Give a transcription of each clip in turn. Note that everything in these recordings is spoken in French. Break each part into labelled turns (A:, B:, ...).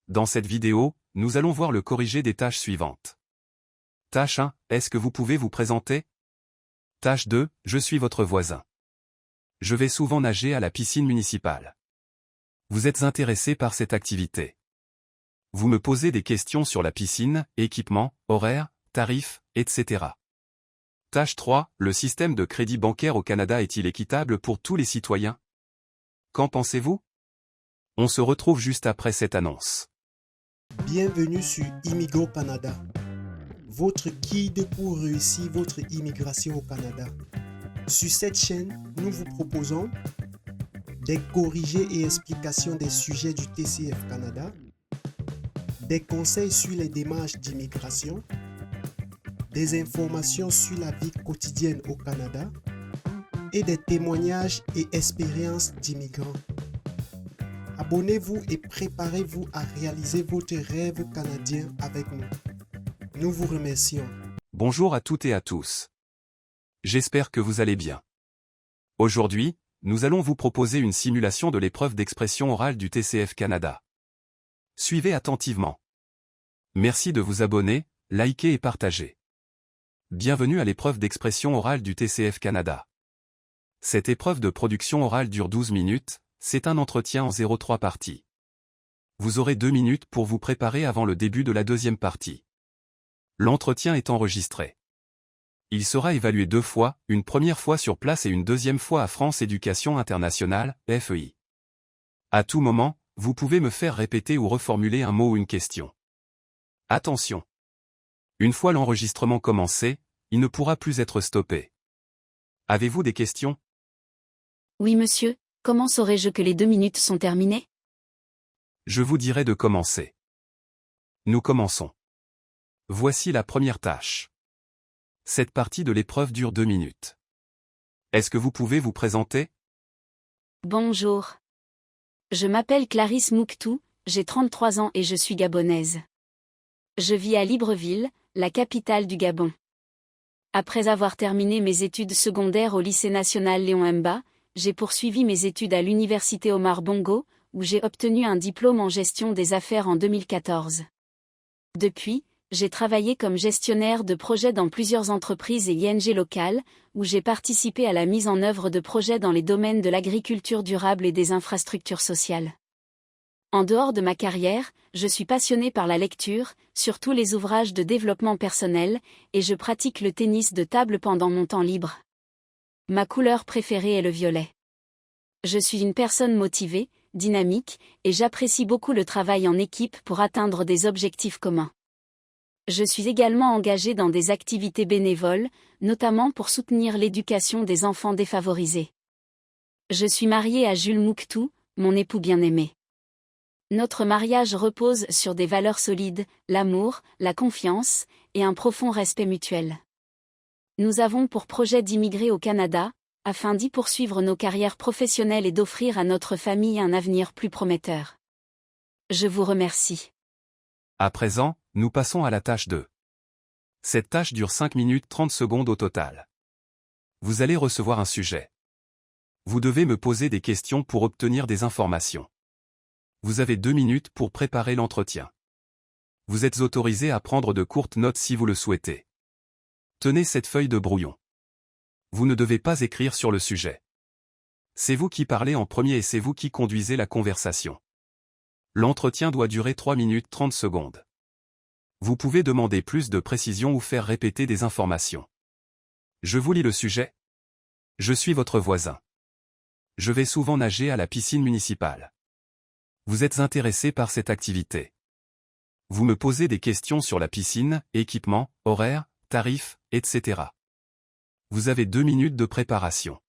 A: Dans cette vidéo, nous allons voir le corrigé des tâches suivantes. Tâche 1, est-ce que vous pouvez vous présenter? Tâche 2, je suis votre voisin. Je vais souvent nager à la piscine municipale. Vous êtes intéressé par cette activité. Vous me posez des questions sur la piscine, équipement, horaires, tarifs, etc. Tâche 3, le système de crédit bancaire au Canada est-il équitable pour tous les citoyens? Qu'en pensez-vous? On se retrouve juste après cette annonce.
B: Bienvenue sur Immigro Canada, votre guide pour réussir votre immigration au Canada. Sur cette chaîne, nous vous proposons des corrigés et explications des sujets du TCF Canada, des conseils sur les démarches d'immigration, des informations sur la vie quotidienne au Canada et des témoignages et expériences d'immigrants. Abonnez-vous et préparez-vous à réaliser votre rêve canadien avec nous. Nous vous remercions.
A: Bonjour à toutes et à tous. J'espère que vous allez bien. Aujourd'hui, nous allons vous proposer une simulation de l'épreuve d'expression orale du TCF Canada. Suivez attentivement. Merci de vous abonner, liker et partager. Bienvenue à l'épreuve d'expression orale du TCF Canada. Cette épreuve de production orale dure 12 minutes, c'est un entretien en 0,3 parties. Vous aurez 2 minutes pour vous préparer avant le début de la deuxième partie. L'entretien est enregistré. Il sera évalué 2 fois, une première fois sur place et une deuxième fois à France Éducation Internationale, FEI. À tout moment, vous pouvez me faire répéter ou reformuler un mot ou une question. Attention! Une fois l'enregistrement commencé, il ne pourra plus être stoppé. Avez-vous des questions?
C: Oui monsieur, comment saurais-je que les 2 minutes sont terminées?
A: Je vous dirai de commencer. Nous commençons. Voici la première tâche. Cette partie de l'épreuve dure 2 minutes. Est-ce que vous pouvez vous présenter?
C: Bonjour. Je m'appelle Clarisse Mouktou, j'ai 33 ans et je suis gabonaise. Je vis à Libreville, la capitale du Gabon. Après avoir terminé mes études secondaires au lycée national Léon Mba, j'ai poursuivi mes études à l'université Omar Bongo, où j'ai obtenu un diplôme en gestion des affaires en 2014. Depuis, j'ai travaillé comme gestionnaire de projets dans plusieurs entreprises et ING locales, où j'ai participé à la mise en œuvre de projets dans les domaines de l'agriculture durable et des infrastructures sociales. En dehors de ma carrière, je suis passionnée par la lecture, surtout les ouvrages de développement personnel, et je pratique le tennis de table pendant mon temps libre. Ma couleur préférée est le violet. Je suis une personne motivée, dynamique, et j'apprécie beaucoup le travail en équipe pour atteindre des objectifs communs. Je suis également engagée dans des activités bénévoles, notamment pour soutenir l'éducation des enfants défavorisés. Je suis mariée à Jules Mouktou, mon époux bien-aimé. Notre mariage repose sur des valeurs solides, l'amour, la confiance, et un profond respect mutuel. Nous avons pour projet d'immigrer au Canada, afin d'y poursuivre nos carrières professionnelles et d'offrir à notre famille un avenir plus prometteur. Je vous remercie.
A: À présent, nous passons à la tâche 2. Cette tâche dure 5 minutes 30 secondes au total. Vous allez recevoir un sujet. Vous devez me poser des questions pour obtenir des informations. Vous avez 2 minutes pour préparer l'entretien. Vous êtes autorisé à prendre de courtes notes si vous le souhaitez. Tenez cette feuille de brouillon. Vous ne devez pas écrire sur le sujet. C'est vous qui parlez en premier et c'est vous qui conduisez la conversation. L'entretien doit durer 3 minutes 30 secondes. Vous pouvez demander plus de précision ou faire répéter des informations. Je vous lis le sujet. Je suis votre voisin. Je vais souvent nager à la piscine municipale. Vous êtes intéressé par cette activité. Vous me posez des questions sur la piscine, équipement, horaires, tarifs, etc. Vous avez 2 minutes de préparation.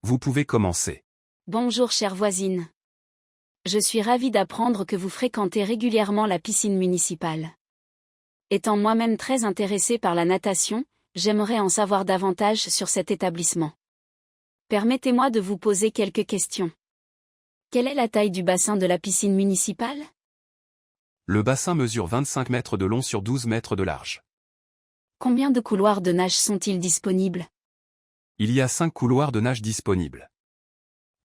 A: Vous pouvez commencer.
C: Bonjour chère voisine. Je suis ravie d'apprendre que vous fréquentez régulièrement la piscine municipale. Étant moi-même très intéressée par la natation, j'aimerais en savoir davantage sur cet établissement. Permettez-moi de vous poser quelques questions. Quelle est la taille du bassin de la piscine municipale?
A: Le bassin mesure 25 mètres de long sur 12 mètres de large.
C: Combien de couloirs de nage sont-ils disponibles?
A: Il y a 5 couloirs de nage disponibles.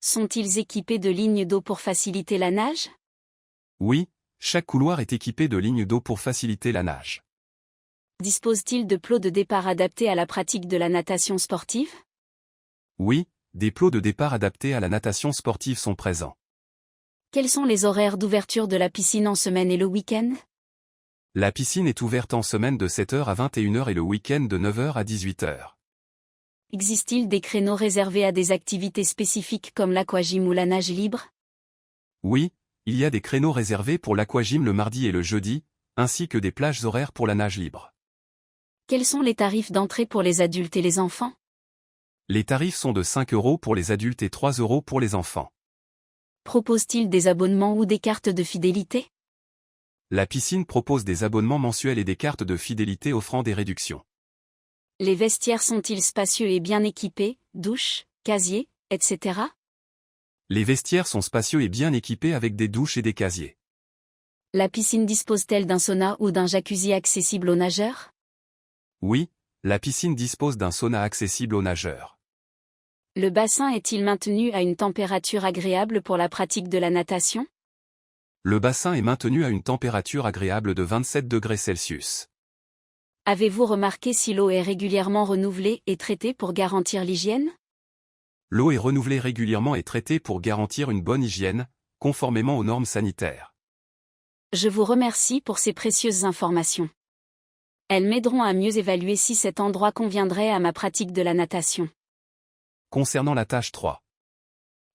C: Sont-ils équipés de lignes d'eau pour faciliter la nage?
A: Oui, chaque couloir est équipé de lignes d'eau pour faciliter la nage.
C: Dispose-t-il de plots de départ adaptés à la pratique de la natation sportive?
A: Oui, des plots de départ adaptés à la natation sportive sont présents.
C: Quels sont les horaires d'ouverture de la piscine en semaine et le week-end?
A: La piscine est ouverte en semaine de 7h à 21h et le week-end de 9h à 18h.
C: Existe-t-il des créneaux réservés à des activités spécifiques comme l'aquagym ou la nage libre?
A: Oui, il y a des créneaux réservés pour l'aquagym le mardi et le jeudi, ainsi que des plages horaires pour la nage libre.
C: Quels sont les tarifs d'entrée pour les adultes et les enfants?
A: Les tarifs sont de 5 € pour les adultes et 3 € pour les enfants.
C: Propose-t-il des abonnements ou des cartes de fidélité?
A: La piscine propose des abonnements mensuels et des cartes de fidélité offrant des réductions.
C: Les vestiaires sont-ils spacieux et bien équipés, douches, casiers, etc.?
A: Les vestiaires sont spacieux et bien équipés avec des douches et des casiers.
C: La piscine dispose-t-elle d'un sauna ou d'un jacuzzi accessible aux nageurs?
A: Oui, la piscine dispose d'un sauna accessible aux nageurs.
C: Le bassin est-il maintenu à une température agréable pour la pratique de la natation?
A: Le bassin est maintenu à une température agréable de 27 degrés Celsius.
C: Avez-vous remarqué si l'eau est régulièrement renouvelée et traitée pour garantir l'hygiène?
A: L'eau est renouvelée régulièrement et traitée pour garantir une bonne hygiène, conformément aux normes sanitaires.
C: Je vous remercie pour ces précieuses informations. Elles m'aideront à mieux évaluer si cet endroit conviendrait à ma pratique de la natation.
A: Concernant la tâche 3.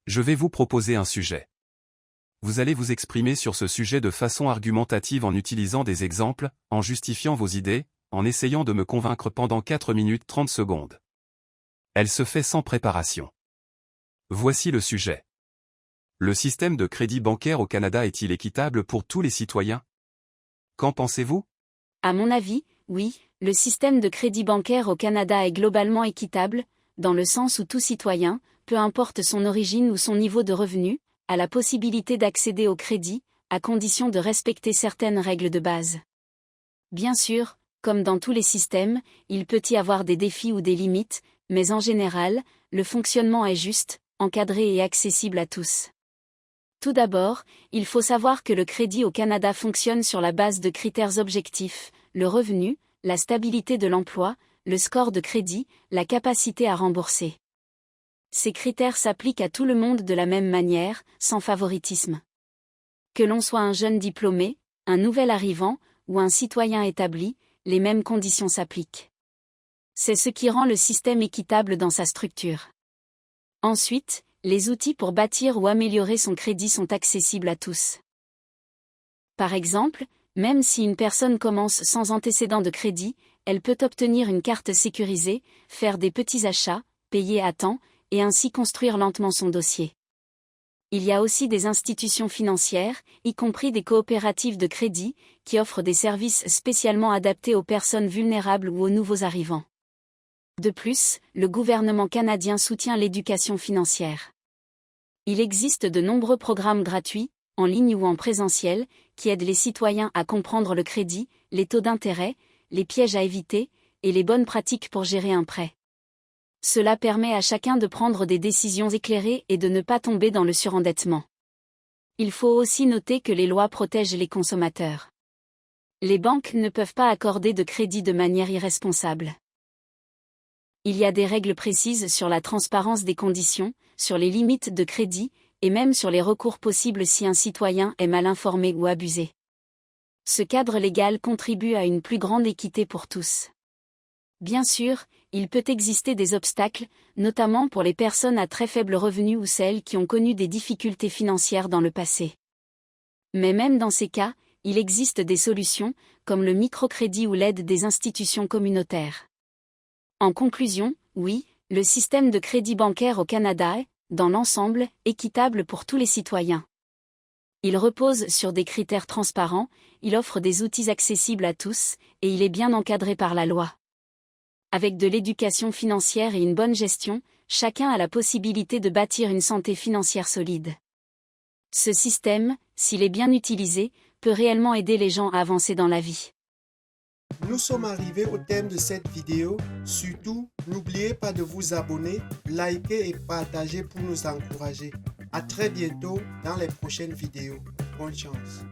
A: Je vais vous proposer un sujet. Vous allez vous exprimer sur ce sujet de façon argumentative en utilisant des exemples, en justifiant vos idées, en essayant de me convaincre pendant 4 minutes 30 secondes. Elle se fait sans préparation. Voici le sujet. Le système de crédit bancaire au Canada est-il équitable pour tous les citoyens? Qu'en pensez-vous?
C: À mon avis, oui, le système de crédit bancaire au Canada est globalement équitable, dans le sens où tout citoyen, peu importe son origine ou son niveau de revenu, a la possibilité d'accéder au crédit, à condition de respecter certaines règles de base. Bien sûr, comme dans tous les systèmes, il peut y avoir des défis ou des limites, mais en général, le fonctionnement est juste, encadré et accessible à tous. Tout d'abord, il faut savoir que le crédit au Canada fonctionne sur la base de critères objectifs, le revenu, la stabilité de l'emploi, le score de crédit, la capacité à rembourser. Ces critères s'appliquent à tout le monde de la même manière, sans favoritisme. Que l'on soit un jeune diplômé, un nouvel arrivant, ou un citoyen établi, les mêmes conditions s'appliquent. C'est ce qui rend le système équitable dans sa structure. Ensuite, les outils pour bâtir ou améliorer son crédit sont accessibles à tous. Par exemple, même si une personne commence sans antécédent de crédit, elle peut obtenir une carte sécurisée, faire des petits achats, payer à temps, et ainsi construire lentement son dossier. Il y a aussi des institutions financières, y compris des coopératives de crédit, qui offrent des services spécialement adaptés aux personnes vulnérables ou aux nouveaux arrivants. De plus, le gouvernement canadien soutient l'éducation financière. Il existe de nombreux programmes gratuits, en ligne ou en présentiel, qui aident les citoyens à comprendre le crédit, les taux d'intérêt, les pièges à éviter, et les bonnes pratiques pour gérer un prêt. Cela permet à chacun de prendre des décisions éclairées et de ne pas tomber dans le surendettement. Il faut aussi noter que les lois protègent les consommateurs. Les banques ne peuvent pas accorder de crédit de manière irresponsable. Il y a des règles précises sur la transparence des conditions, sur les limites de crédit, et même sur les recours possibles si un citoyen est mal informé ou abusé. Ce cadre légal contribue à une plus grande équité pour tous. Bien sûr, il peut exister des obstacles, notamment pour les personnes à très faible revenu ou celles qui ont connu des difficultés financières dans le passé. Mais même dans ces cas, il existe des solutions, comme le microcrédit ou l'aide des institutions communautaires. En conclusion, oui, Le système de crédit bancaire au Canada est, dans l'ensemble, équitable pour tous les citoyens. Il repose sur des critères transparents, il offre des outils accessibles à tous, et il est bien encadré par la loi. Avec de l'éducation financière et une bonne gestion, chacun a la possibilité de bâtir une santé financière solide. Ce système, s'il est bien utilisé, peut réellement aider les gens à avancer dans la vie.
B: Nous sommes arrivés au thème de cette vidéo. Surtout, n'oubliez pas de vous abonner, liker et partager pour nous encourager. À très bientôt dans les prochaines vidéos. Bonne chance.